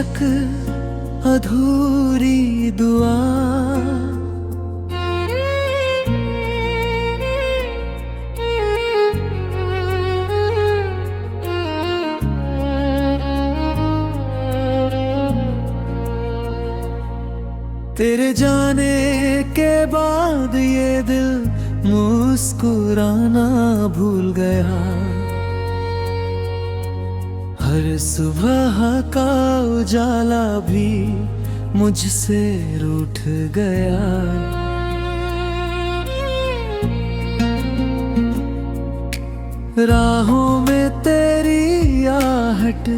शीर्षक अधूरी दुआ। तेरे जाने के बाद ये दिल मुस्कुराना भूल गया। हर सुबह का उजाला भी मुझसे रूठ गया। राहों में तेरी आहट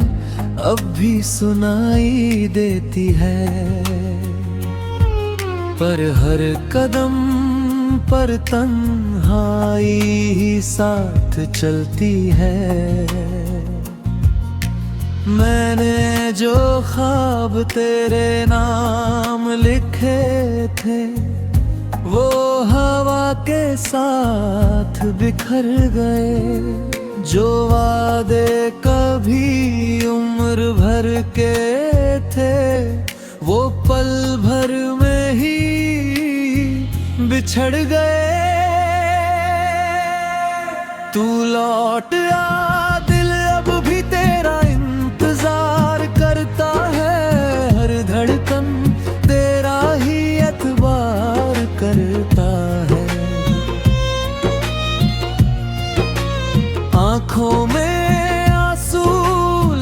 अब भी सुनाई देती है, पर हर कदम पर तन्हाई ही साथ चलती है। मैंने जो ख्वाब तेरे नाम लिखे थे वो हवा के साथ बिखर गए। जो वादे कभी उम्र भर के थे वो पल भर में ही बिछड़ गए। तू लौट आ, दिल अब भी तेरा इंतजार करता है। हर धड़कन तेरा ही एतबार करता है। आंखों में आंसू,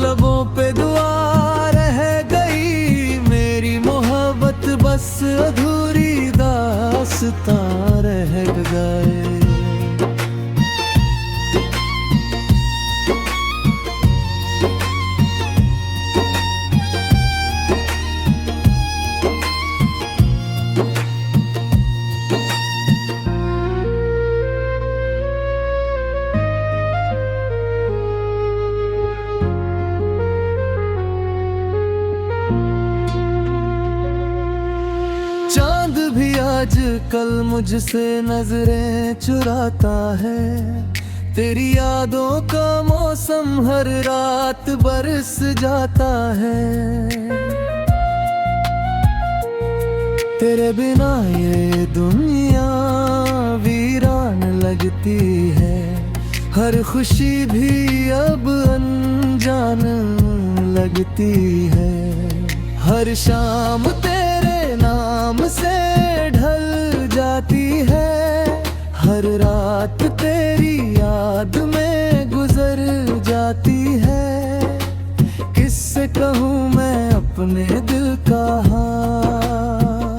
लबों पे दुआ रह गई। मेरी मोहब्बत बस अधूरी दास्तां रह गए। चांद भी आज कल मुझसे नजरें चुराता है। तेरी यादों का मौसम हर रात बरस जाता है। तेरे बिना ये दुनिया वीरान लगती है। हर खुशी भी अब अनजान लगती है। हर शाम तेरे नाम से ढल जाती है। हर रात तेरी याद में गुजर जाती है। किससे कहूँ मैं अपने दिल का हाल।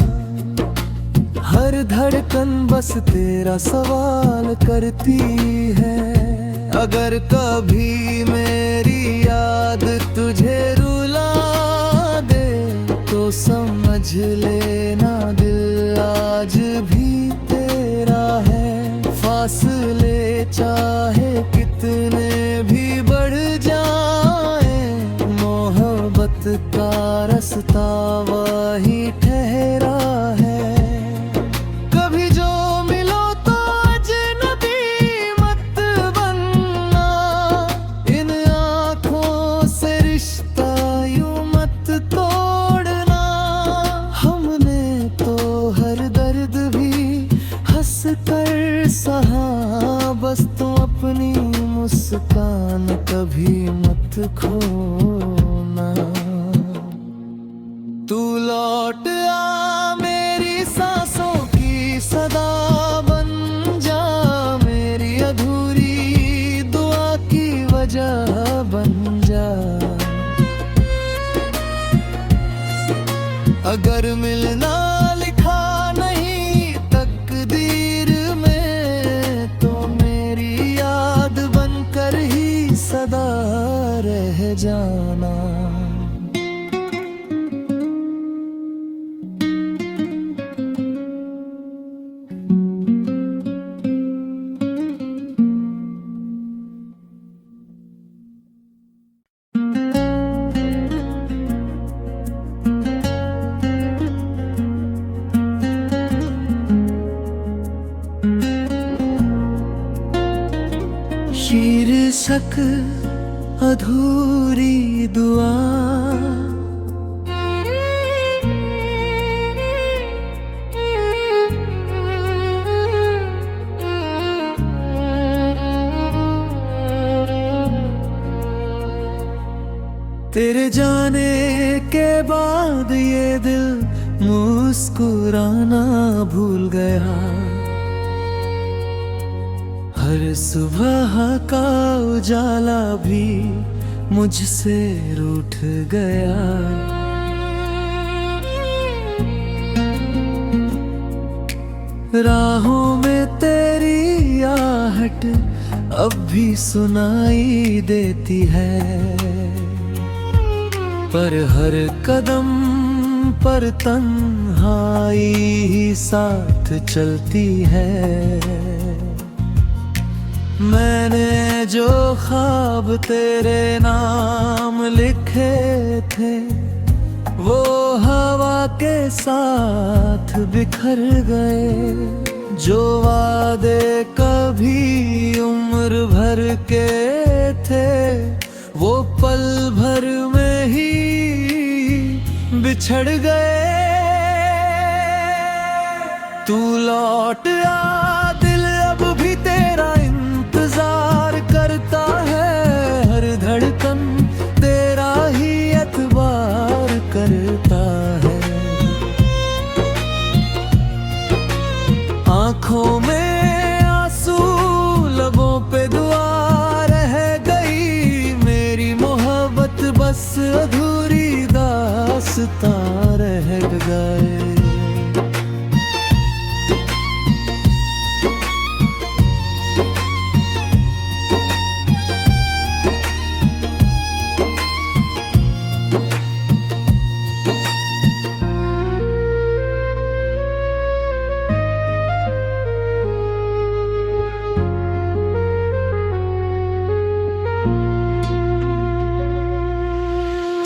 हर धड़कन बस तेरा सवाल करती है। अगर कभी मेरी याद तुझे रुला दे तो समझ लेना दिल आज भी तेरा है। फासले चाहे कितने भी बढ़ जाए, मोहब्बत का रास्ता वही ठहरा है। कभी जो मिलो तो अजनबी मत बनना। इन आँखों से रिश्ता यूं मत तोड़ना। हमने तो हर दर्द भी हंस कर सहा, बस तुम अपनी मुस्कान कभी मत खोना। तू लौट आ, मेरी सांसों की सदा बन जा। मेरी अधूरी दुआ की वजह बन जा। अगर मिलना लिखा नहीं तकदीर में तो मेरी याद बनकर ही सदा रह जाना। शीर्षक अधूरी दुआ। तेरे जाने के बाद ये दिल मुस्कुराना भूल गया। हर सुबह का उजाला भी मुझसे रूठ गया। राहों में तेरी आहट अब भी सुनाई देती है, पर हर कदम पर तन्हाई ही साथ चलती है। मैंने जो ख्वाब तेरे नाम लिखे थे वो हवा के साथ बिखर गए। जो वादे कभी उम्र भर के थे वो पल भर में ही बिछड़ गए। तू लौट आ, दिल अब भी तेरा इंतजार करता है। हर धड़कन तेरा ही एतबार करता है। आंखों में आंसू, लबों पे दुआ रह गई। मेरी मोहब्बत बस अधूरी दास्तां रह गए।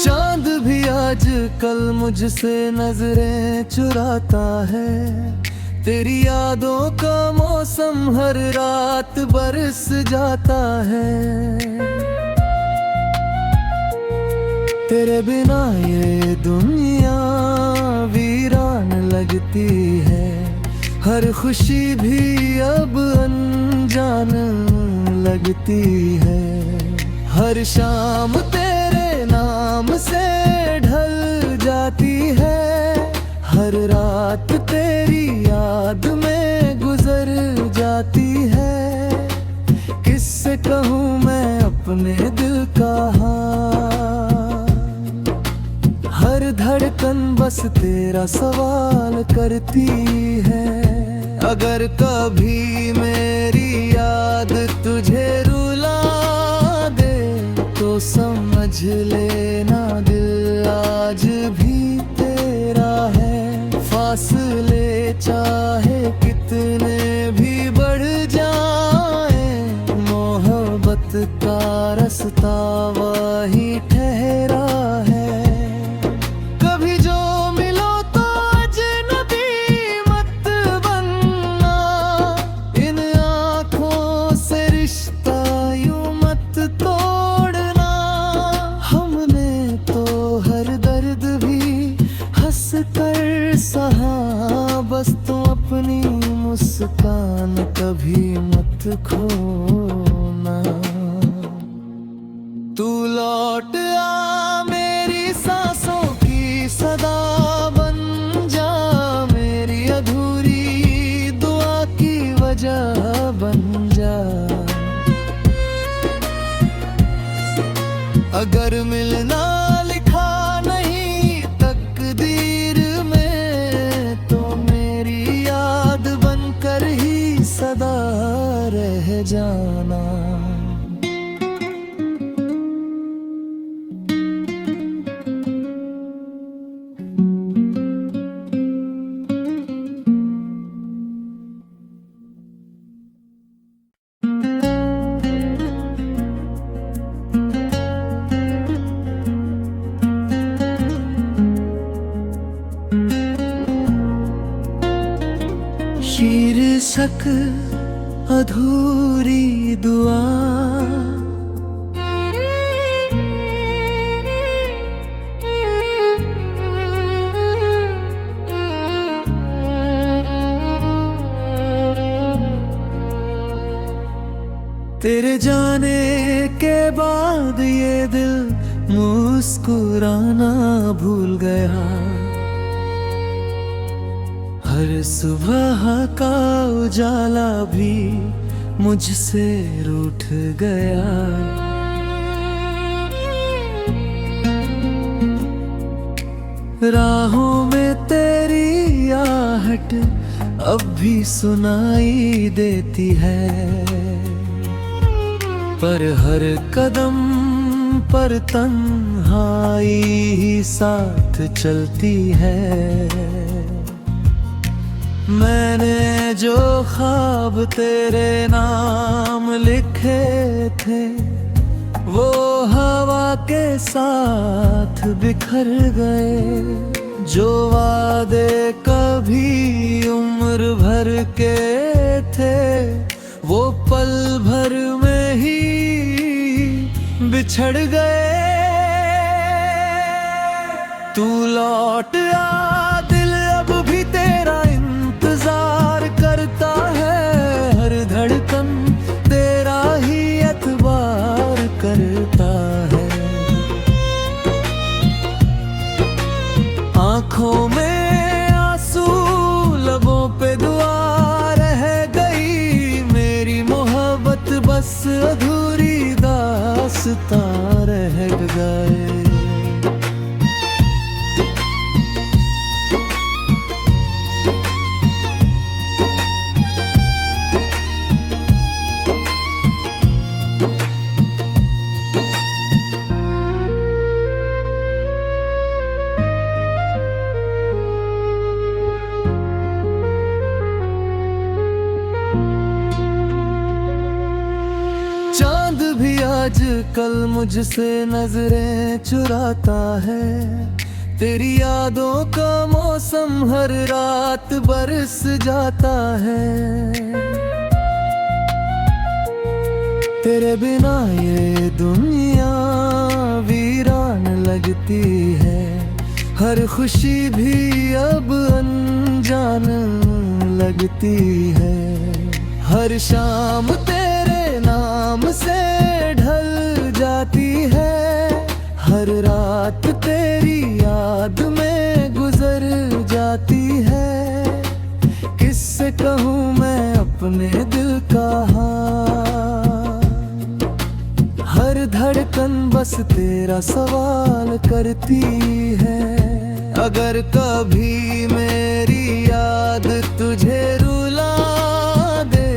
चांद भी आज कल मुझसे नजरें चुराता है। तेरी यादों का मौसम हर रात बरस जाता है। तेरे बिना ये दुनिया वीरान लगती है। हर खुशी भी अब अनजान लगती है। हर शाम तेरे नाम से ढल जाती है। हर रात तेरी याद में गुजर जाती है। किससे कहूँ मैं अपने दिल का हाल। हर धड़कन बस तेरा सवाल करती है। अगर कभी मेरी याद तुझे रुला दे तो समझ लेना दिल आज भी तेरा है। फासले चाहे कितने भी बढ़ जाए, मोहब्बत का रास्ता वही ठहरा है। कभी जो मिलो तो अजनबी मत बनना। इन आँखों से रिश्ता यूं मत तोड़ना। हमने तो हर दर्द भी हंस कर सहा, बस तो अपनी मुस्कान कभी मत खोना। तू लौट आ, मेरी सांसों की सदा बन जा। मेरी अधूरी दुआ की वजह बन जा। अगर मिलना लिखा नहीं तकदीर में तो मेरी याद बनकर ही सदा रह जाना। शीर्षक अधूरी दुआ। तेरे जाने के बाद ये दिल मुस्कुराना भूल गया। हर सुबह का उजाला भी मुझसे रूठ गया। राहों में तेरी आहट अब भी सुनाई देती है, पर हर कदम पर तन्हाई ही साथ चलती है। मैंने जो ख्वाब तेरे नाम लिखे थे वो हवा के साथ बिखर गए। जो वादे कभी उम्र भर के थे वो पल भर में ही बिछड़ गए। तू लौट आ, दिल अब भी तेरा इंतजार करता है। हर धड़कन तेरा ही एतबार करता है। आंखों में आंसू, लबों पे दुआ रह गई। मेरी मोहब्बत बस अधूरी दास्तां रह गए। चांद भी आज कल मुझसे नजरें चुराता है। तेरी यादों का मौसम हर रात बरस जाता है। तेरे बिना ये दुनिया वीरान लगती है। हर खुशी भी अब अनजान लगती है। हर शाम तेरे नाम से ढल जाती है। हर रात तेरी याद में गुजर जाती है। किससे कहूँ मैं अपने दिल का हाल। हर धड़कन बस तेरा सवाल करती है। अगर कभी मेरी याद तुझे रुला दे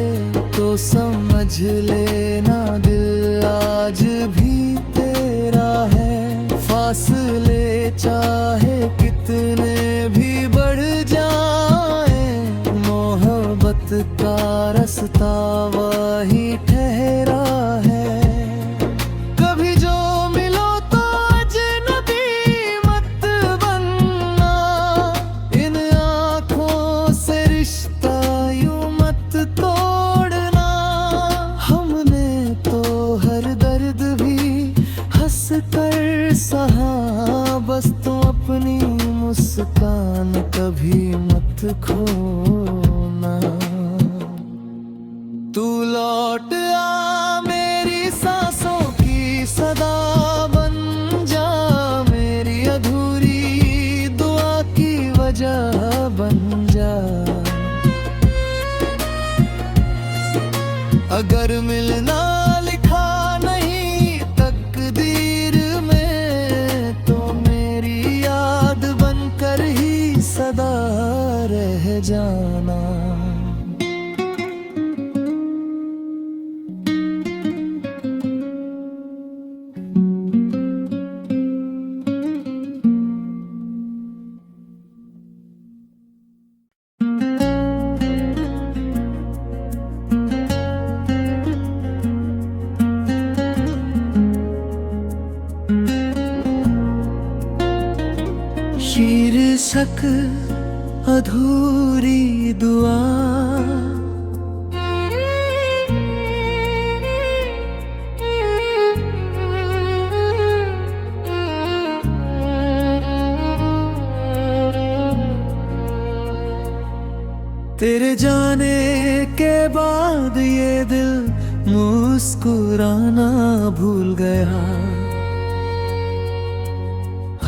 तो समझ लेना दिल आज भी तेरा है। फासले चाहे कितने भी बढ़ जाए, मोहब्बत का रास्ता वही ठहरा है। कभी जो मिलो तो अजनबी मत बनना। इन आँखों से रिश्ता यूं मत तोड़ना। हमने तो हर दर्द भी हंस कर सहा, बस तुम अपनी मुस्कान कभी मत खोना। तू लौट आ, मेरी सांसों की सदा बन जा। मेरी अधूरी दुआ की वजह बन जा। अगर मिलना लिखा नहीं तकदीर में तो मेरी याद बनकर ही सदा रह जाना। शीर्षक अधूरी दुआ। तेरे जाने के बाद ये दिल मुस्कुराना भूल गया।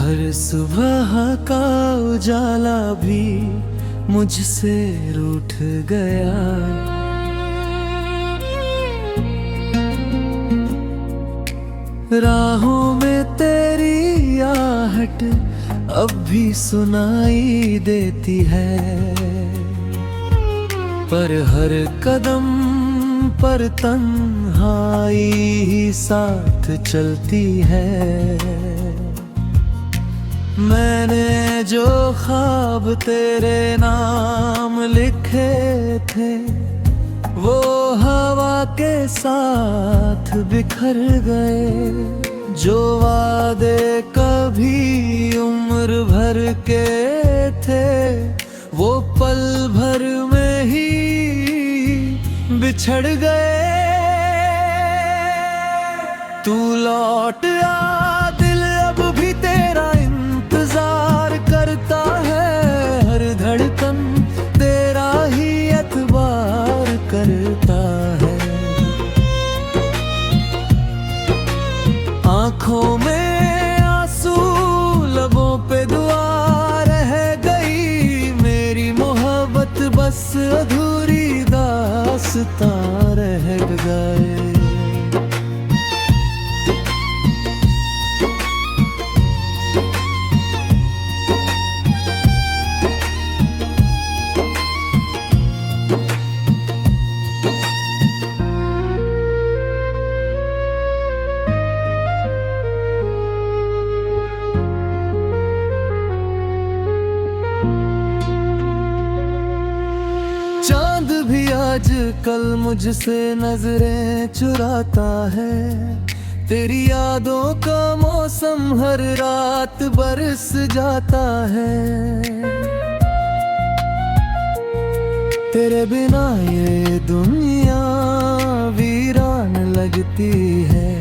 हर सुबह का उजाला भी मुझसे रूठ गया। राहों में तेरी आहट अब भी सुनाई देती है, पर हर कदम पर तन्हाई ही साथ चलती है। मैंने जो ख्वाब तेरे नाम लिखे थे वो हवा के साथ बिखर गए। जो वादे कभी उम्र भर के थे वो पल भर में ही बिछड़ गए। तू लौट आ, दिल अब भी तेरा इंतजार करता है। हर धड़कन तेरा ही एतबार करता है। आंखों में आंसू, लबों पे दुआ रह गई। मेरी मोहब्बत बस अधूरी दास्तां रह गए। चांद भी आज कल मुझसे नजरें चुराता है। तेरी यादों का मौसम हर रात बरस जाता है। तेरे बिना ये दुनिया वीरान लगती है।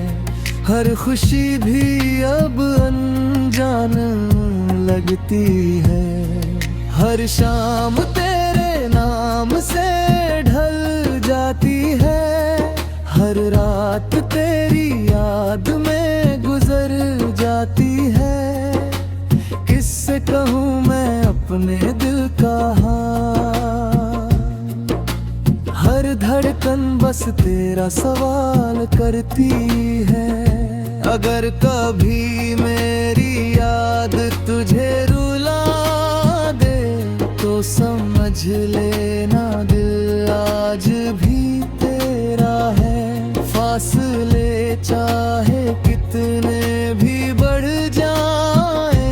हर खुशी भी अब अनजान लगती है। हर शाम तेरे नाम से ढल जाती है। हर रात तेरी याद में गुजर जाती है। किससे कहूँ मैं अपने दिल का हाल। हर धड़कन बस तेरा सवाल करती है। अगर कभी मेरी याद तुझे रुला दे तो समझ लेना दिल आज भी तेरा है। फासले चाहे कितने भी बढ़ जाए,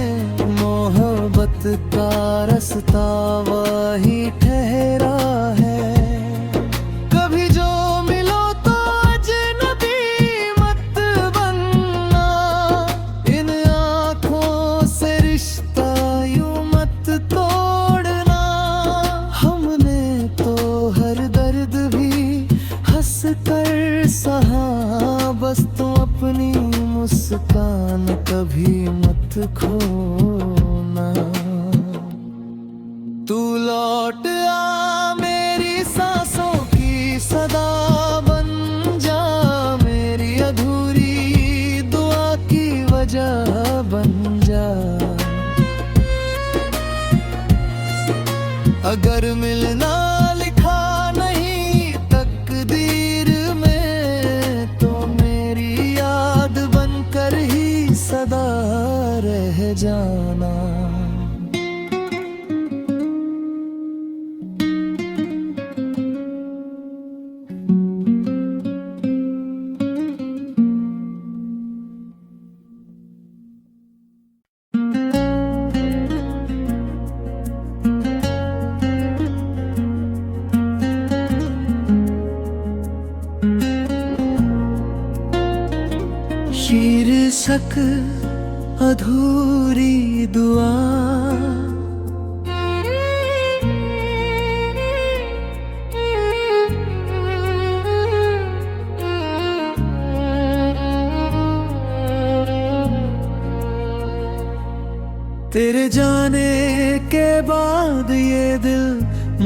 मोहब्बत का रास्ता वही ठहरा है। कभी जो मिलो तो अजनबी मत बनना। इन आँखों से रिश्ता यूं मत तोड़ना। हमने तो हर दर्द भी हंस कर सहा, बस तुम अपनी मुस्कान कभी मत खोना। तू लौट आ, मेरी सांसों की सदा बन जा। मेरी अधूरी दुआ की वजह बन जा। अगर मिलना लिखा नहीं तकदीर में, तो मेरी याद बनकर ही सदा रह जाना। शीर्षक अधूरी दुआ। तेरे जाने के बाद ये दिल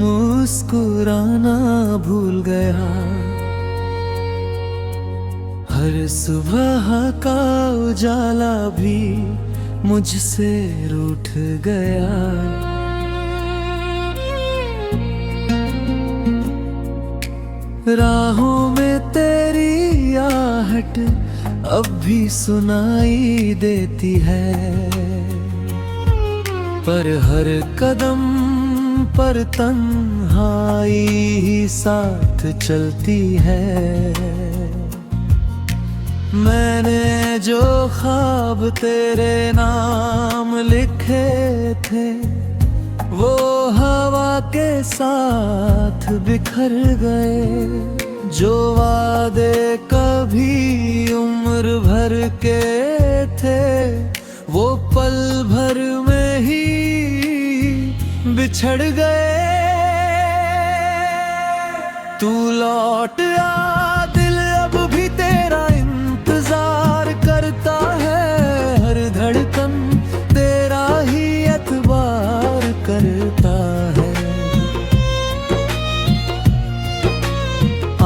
मुस्कुराना भूल गया। हर सुबह का उजाला भी मुझसे रूठ गया। राहों में तेरी आहट अब भी सुनाई देती है, पर हर कदम पर तन्हाई ही साथ चलती है। मैंने जो ख्वाब तेरे नाम लिखे थे वो हवा के साथ बिखर गए। जो वादे कभी उम्र भर के थे वो पल भर में ही बिछड़ गए। तू लौट आ, दिल अब भी तेरा इंतजार करता है। हर धड़कन तेरा ही एतबार करता है।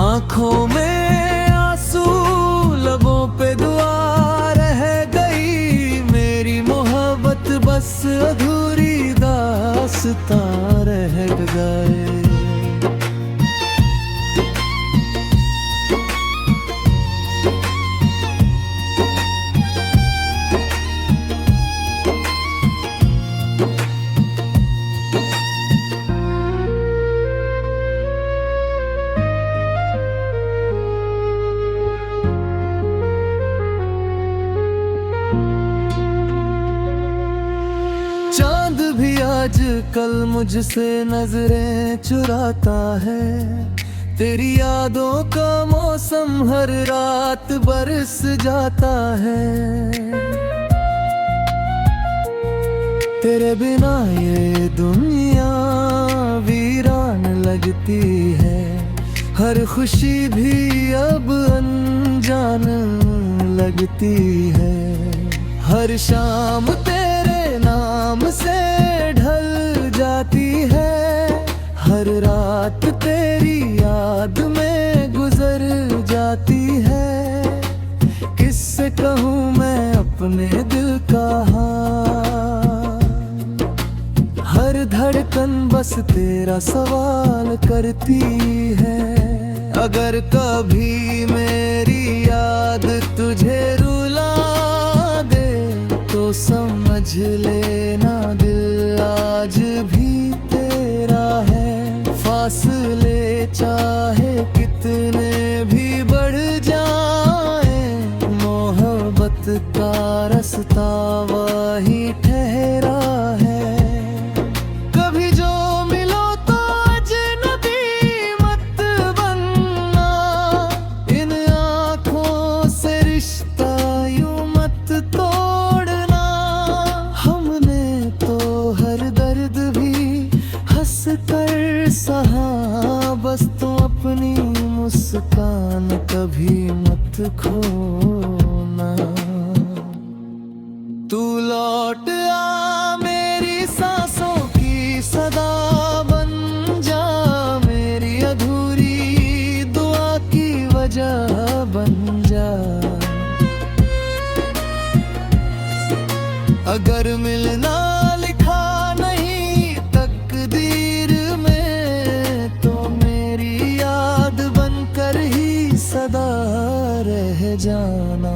आंखों में आंसू, लबों पे दुआ रह गई। मेरी मोहब्बत बस अधूरी दास्तां रह गए। चांद भी आज कल मुझसे नजरें चुराता है। तेरी यादों का मौसम हर रात बरस जाता है। तेरे बिना ये दुनिया वीरान लगती है। हर खुशी भी अब अनजान लगती है। हर शाम तेरे नाम से ढल जाती है। हर रात तेरी याद में गुजर जाती है। किससे कहूँ मैं अपने दिल का हाल। हर धड़कन बस तेरा सवाल करती है। अगर कभी मेरी याद तुझे रुला दे तो समझ लेना दिल आज भी तेरा है। फासले चाहे कितने भी बढ़ जाए, मोहब्बत का रास्ता वही ठहरा है। कभी जो मिलो तो अजनबी मत बनना। इन आँखों से रिश्ता यूं मत तोड़ना। हमने तो हर दर्द भी हंस कर सहा, बस तुम अपनी मुस्कान कभी मत खोना। तू लौट आ, मेरी सांसों की सदा बन जा। मेरी अधूरी दुआ की वजह बन जा। अगर मिलना लिखा नहीं तकदीर में तो मेरी याद बनकर ही सदा रह जाना।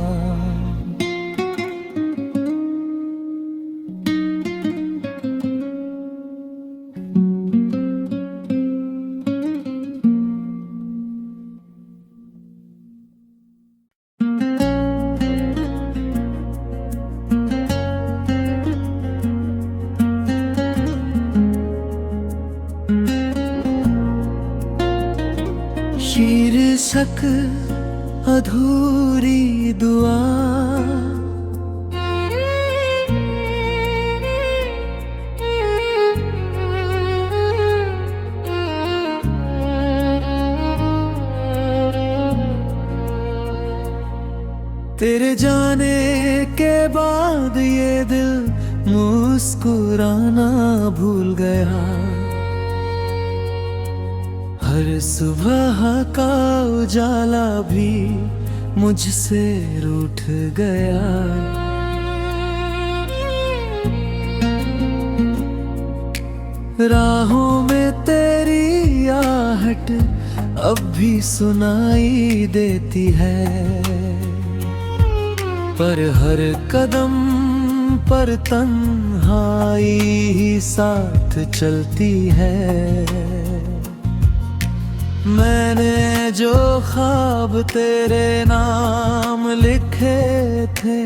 शीर्षक अधूरी दुआ। तेरे जाने के बाद ये दिल मुस्कुराना भूल गया। हर सुबह का उजाला भी मुझसे रूठ गया। राहों में तेरी आहट अब भी सुनाई देती है, पर हर कदम पर तन्हाई ही साथ चलती है। मैंने जो ख्वाब तेरे नाम लिखे थे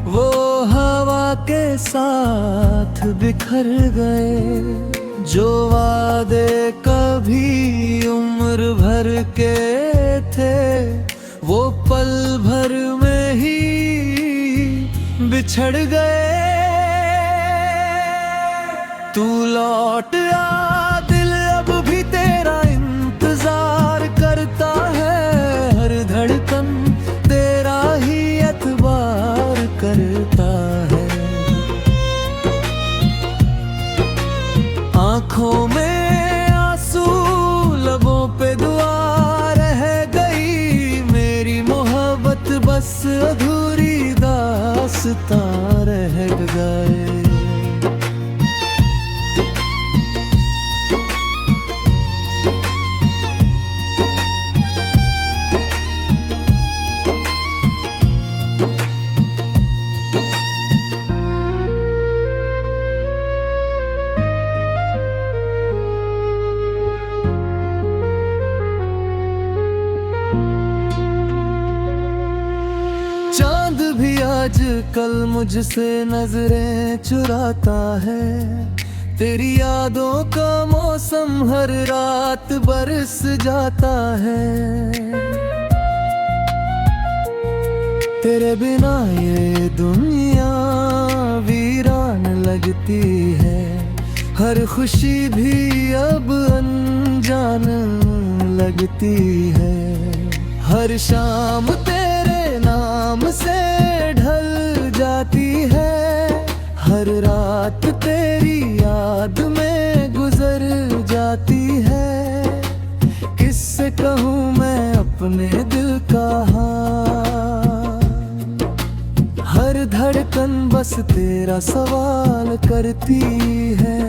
वो हवा के साथ बिखर गए। जो वादे कभी उम्र भर के थे वो पल भर में ही बिछड़ गए। तू लौट आ, दिल अब भी तेरा इंतजार करता है। हर धड़कन तेरा ही एतबार करता है। आंखों में आंसू, लबों पे दुआ रह गई। मेरी मोहब्बत बस अधूरी दास्तां रह गए। चांद भी आज कल मुझसे नजरें चुराता है। तेरी यादों का मौसम हर रात बरस जाता है। तेरे बिना ये दुनिया वीरान लगती है। हर खुशी भी अब अनजान लगती है। हर शाम तेरे नाम से ढल जाती है। हर रात तेरी याद में गुजर जाती है। किससे कहूँ मैं अपने दिल का हाल। हर धड़कन बस तेरा सवाल करती है।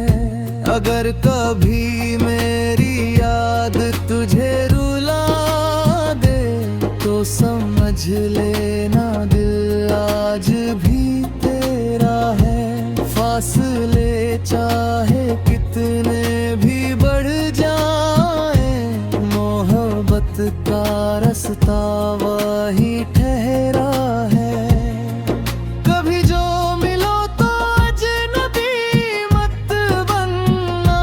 अगर कभी मेरी याद तुझे रुला दे तो समझ लेना दिल आज भी तेरा है। फासले चाहे कितने भी बढ़ जाए, मोहब्बत का रास्ता वही ठहरा है। कभी जो मिलो तो अजनबी मत बनना।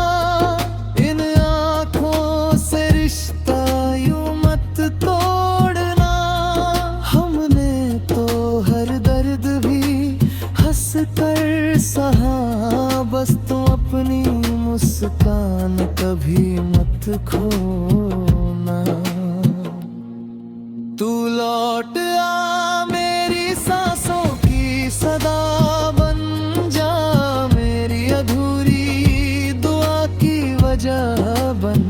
इन आँखों से रिश्ता यूं मत तोड़ना। हमने तो हर दर्द भी हंस कर सहा, बस तुम अपनी मुस्कान कभी मत खोना। तू लौट आ, मेरी सांसों की सदा बन जा। मेरी अधूरी दुआ की वजह बन